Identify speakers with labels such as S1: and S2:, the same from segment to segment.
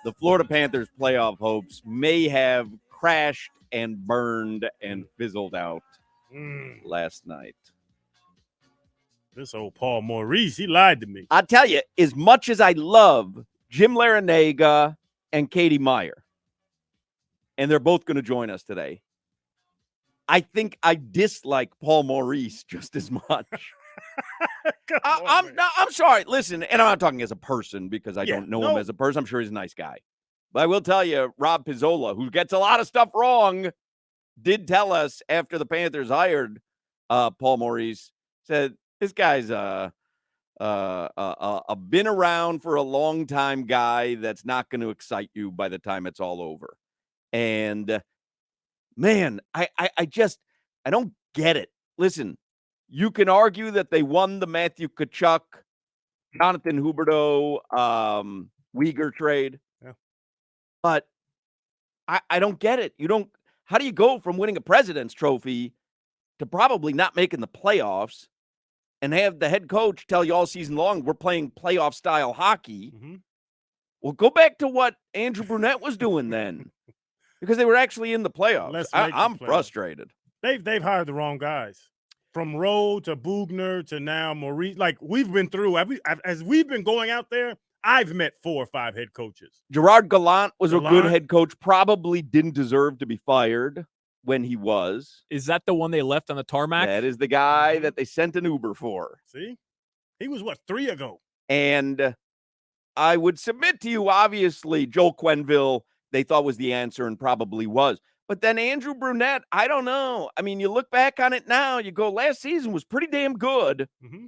S1: the Florida Panthers playoff hopes may have crashed and burned and fizzled out last night.
S2: This old Paul Maurice, he lied to me.
S1: I tell you, as much as I love Jim Larinaga and Katie Meyer, and they're both going to join us today, I think I dislike Paul Maurice just as much. I'm sorry. Listen, and I'm not talking as a person because I don't know him as a person. I'm sure he's a nice guy. But I will tell you, Rob Pizzola, who gets a lot of stuff wrong, did tell us after the Panthers hired Paul Maurice, said this guy's a been around for a long time guy that's not going to excite you by the time it's all over. And man, I don't get it. Listen, you can argue that they won the Matthew Tkachuk, Jonathan Huberdeau, Uyghur trade.
S2: Yeah.
S1: But I don't get it. How do you go from winning a President's Trophy to probably not making the playoffs and have the head coach tell you all season long, we're playing playoff style hockey?
S2: Mm-hmm.
S1: Well, go back to what Andrew Brunette was doing then, because they were actually in the playoffs. I'm frustrated.
S2: They've hired the wrong guys. From Rowe to Bugner to now Maurice. Like, we've been through, as we've been going out there, I've met 4 or 5 head coaches.
S1: Gerard Gallant was a good head coach, probably didn't deserve to be fired when he was.
S3: Is that the one they left on the tarmac?
S1: That is the guy that they sent an Uber for.
S2: See? He was, 3 ago?
S1: And I would submit to you, obviously, Joel Quenneville, they thought was the answer and probably was. But then Andrew Brunette, I don't know. I mean, you look back on it now, you go, last season was pretty damn good.
S2: Mm-hmm.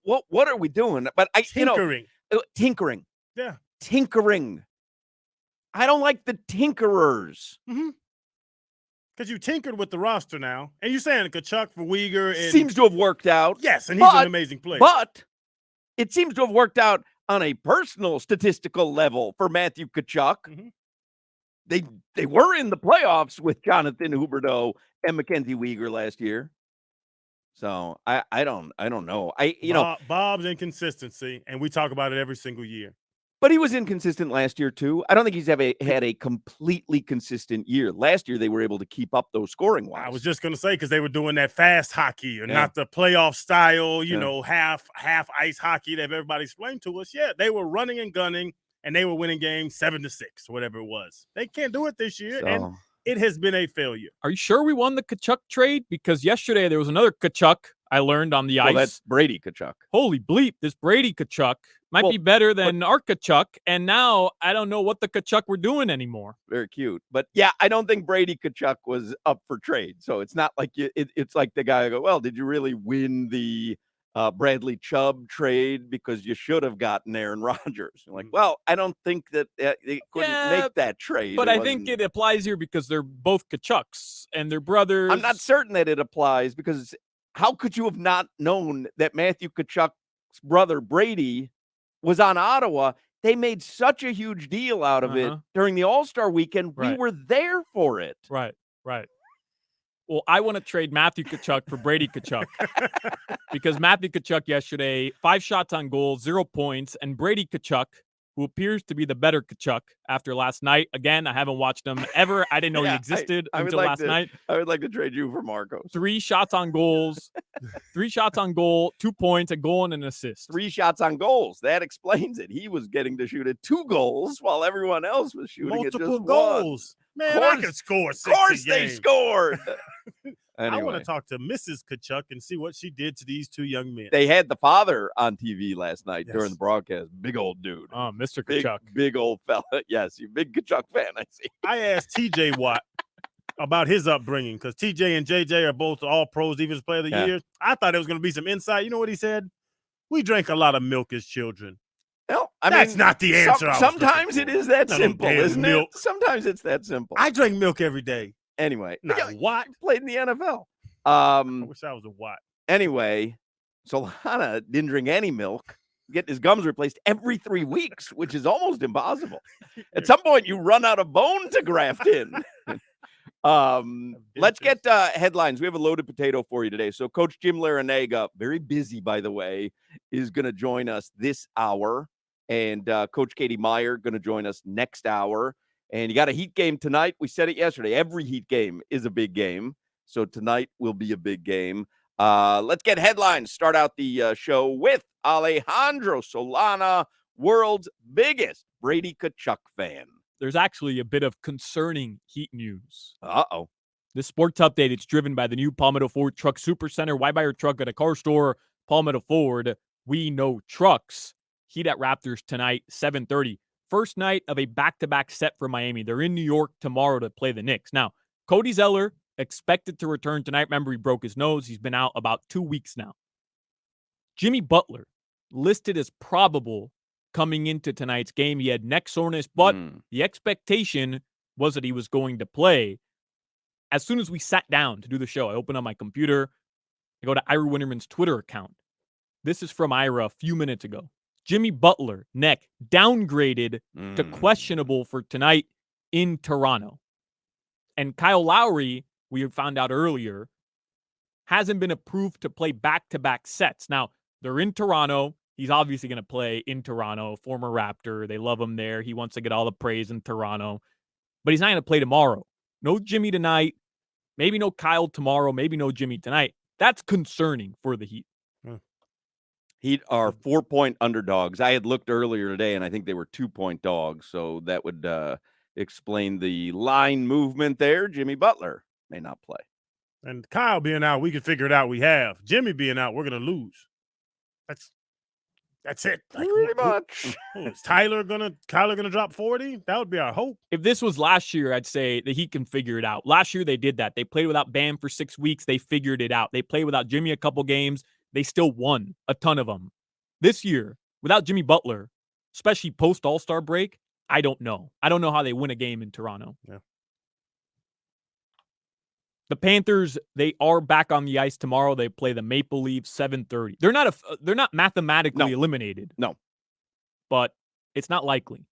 S1: What are we doing? But
S2: tinkering.
S1: Tinkering.
S2: Yeah.
S1: Tinkering. I don't like the tinkerers.
S2: Mm-hmm. Because you tinkered with the roster now, and you're saying Tkachuk for Uyghur.
S1: Seems to have worked out.
S2: Yes, and he's an amazing player.
S1: But it seems to have worked out on a personal statistical level for Matthew Tkachuk.
S2: Mm-hmm.
S1: They were in the playoffs with Jonathan Huberdeau and Mackenzie Uyghur last year. So I don't know.
S2: Bob's inconsistency, and we talk about it every single year.
S1: But he was inconsistent last year too. I don't think he's had a completely consistent year. Last year they were able to keep up those scoring wise.
S2: I was just going to say, because they were doing that fast hockey and not the playoff style, half ice hockey that everybody explained to us. Yeah, they were running and gunning, and they were winning games 7-6, whatever it was. They can't do it this year, and it has been a failure.
S3: Are you sure we won the Tkachuk trade? Because yesterday there was another Tkachuk I learned on the ice.
S1: That's Brady Tkachuk.
S3: Holy bleep, this Brady Tkachuk might be better than our Tkachuk, and now I don't know what the Tkachuk we're doing anymore.
S1: Very cute. But, yeah, I don't think Brady Tkachuk was up for trade. So it's not like it's like the guy who go, well, did you really win the Bradley Chubb trade because you should have gotten Aaron Rodgers? Like, well, I don't think that they couldn't make that trade.
S3: But I think it applies here because they're both Tkachuks and they're brothers.
S1: I'm not certain that it applies because how could you have not known that Matthew Tkachuk's brother Brady was on Ottawa? They made such a huge deal out of it during the All-Star weekend.
S3: Right.
S1: We were there for it.
S3: Right. Well, I want to trade Matthew Tkachuk for Brady Tkachuk because Matthew Tkachuk yesterday, 5 shots on goal, 0 points, and Brady Tkachuk, who appears to be the better Tkachuk after last night. Again, I haven't watched him ever. I didn't know he existed until last night.
S1: I would like to trade you for Marcos.
S3: 3 shots on goals, 3 shots on goal, 2 points, a goal, and an assist.
S1: 3 shots on goals. That explains it. He was getting to shoot at 2 goals while everyone else was shooting
S2: multiple
S1: at just
S2: goals.
S1: 1.
S2: Man, I could score 60
S1: Of course
S2: games.
S1: they scored. Anyway.
S2: I want to talk to Mrs. Tkachuk and see what she did to these 2 young men.
S1: They had the father on TV last night during the broadcast. Big old dude.
S3: Oh, Mr. Tkachuk.
S1: Big old fella. Yes, you big Tkachuk fan, I see.
S2: I asked TJ Watt about his upbringing because TJ and JJ are both all pros, defensive player of the year. I thought there was going to be some insight. You know what he said? We drank a lot of milk as children.
S1: Well,
S2: that's not the answer.
S1: Sometimes it is that simple, isn't it? Sometimes it's that simple.
S2: I drink milk every day.
S1: Anyway,
S2: Watt
S1: played in the NFL.
S2: I wish I was a Watt.
S1: Anyway, Solana didn't drink any milk. Get his gums replaced every 3 weeks, which is almost impossible. At some point, you run out of bone to graft in. Let's get headlines. We have a loaded potato for you today. So Coach Jim Larinaga, very busy, by the way, is going to join us this hour. And Coach Katie Meyer going to join us next hour. And you got a Heat game tonight. We said it yesterday. Every Heat game is a big game. So tonight will be a big game. Let's get headlines. Start out the show with Alejandro Solana, world's biggest Brady Tkachuk fan.
S3: There's actually a bit of concerning Heat news.
S1: Uh-oh.
S3: This sports update, it's driven by the new Palmetto Ford Truck Supercenter. Why buy your truck at a car store? Palmetto Ford, we know trucks. Heat at Raptors tonight, 7:30. First night of a back-to-back set for Miami. They're in New York tomorrow to play the Knicks. Now, Cody Zeller expected to return tonight. Remember, he broke his nose. He's been out about 2 weeks now. Jimmy Butler, listed as probable coming into tonight's game. He had neck soreness, but the expectation was that he was going to play. As soon as we sat down to do the show, I opened up my computer. I go to Ira Winterman's Twitter account. This is from Ira a few minutes ago. Jimmy Butler, neck, downgraded to questionable for tonight in Toronto. And Kyle Lowry, we found out earlier, hasn't been approved to play back-to-back sets. Now, they're in Toronto. He's obviously going to play in Toronto, former Raptor. They love him there. He wants to get all the praise in Toronto. But he's not going to play tomorrow. No Jimmy tonight. Maybe no Kyle tomorrow. Maybe no Jimmy tonight. That's concerning for the Heat.
S1: Heat are 4-point underdogs. I had looked earlier today, and I think they were 2-point dogs. So that would explain the line movement there. Jimmy Butler may not play.
S2: And Kyle being out, we can figure it out. We have. Jimmy being out, we're going to lose. That's it. Like,
S1: pretty much.
S2: Is Kyler gonna drop 40? That would be our hope.
S3: If this was last year, I'd say the Heat can figure it out. Last year, they did that. They played without Bam for 6 weeks. They figured it out. They played without Jimmy a couple games. They still won a ton of them. This year, without Jimmy Butler, especially post-All-Star break, I don't know. I don't know how they win a game in Toronto.
S2: Yeah.
S3: The Panthers, they are back on the ice tomorrow. They play the Maple Leafs 7:30. They're not mathematically eliminated.
S1: No.
S3: But it's not likely.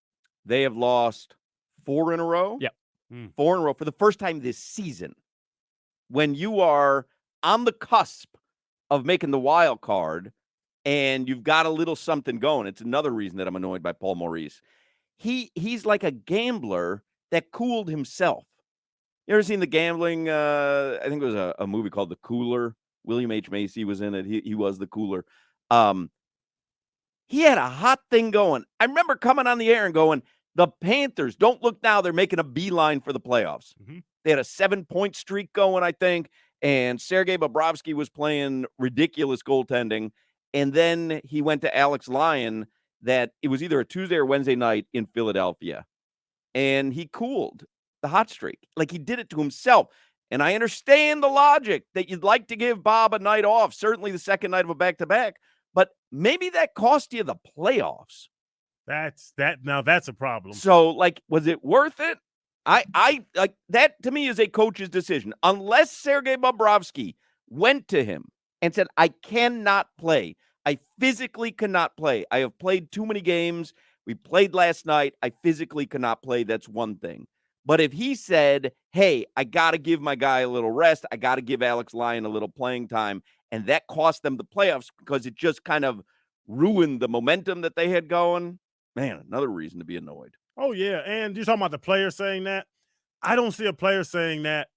S1: They have lost 4 in a row.
S3: Yep.
S1: 4 in a row for the first time this season. When you are on the cusp of making the wild card and you've got a little something going, it's another reason that I'm annoyed by Paul Maurice. He's like a gambler that cooled himself. You ever seen The Gambling? I think it was a movie called The Cooler. William H. Macy was in it. He was the cooler. He had a hot thing going. I remember coming on the air and going, the Panthers, don't look now, they're making a beeline for the playoffs. They had a 7-point streak going, I think, and Sergei Bobrovsky was playing ridiculous goaltending. And then he went to Alex Lyon that it was either a Tuesday or Wednesday night in Philadelphia. And he cooled the hot streak. Like, he did it to himself. And I understand the logic that you'd like to give Bob a night off, certainly the second night of a back-to-back, but maybe that cost you the playoffs.
S2: Now that's a problem.
S1: So, like, was it worth it? I like that. To me is a coach's decision. Unless Sergei Bobrovsky went to him and said, I cannot play. I physically cannot play. I have played too many games. We played last night. I physically cannot play. That's one thing. But if he said, hey, I got to give my guy a little rest, I got to give Alex Lyon a little playing time, and that cost them the playoffs because it just kind of ruined the momentum that they had going, man, another reason to be annoyed.
S2: Oh, yeah, and you're talking about the player saying that. I don't see a player saying that.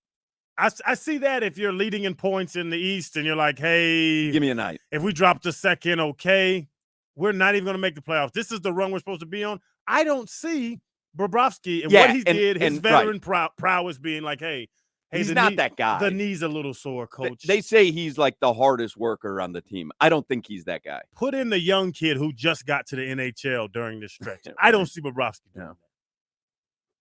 S2: I see that if you're leading in points in the East and you're like, hey,
S1: give me a night.
S2: If we drop the second, okay, we're not even going to make the playoffs. This is the run we're supposed to be on. I don't see Bobrovsky and what he did, his veteran prowess being like, hey,
S1: he's not that guy.
S2: The knee's a little sore, coach.
S1: They say he's like the hardest worker on the team. I don't think he's that guy.
S2: Put in the young kid who just got to the NHL during this stretch. I don't see Bobrovsky doing that.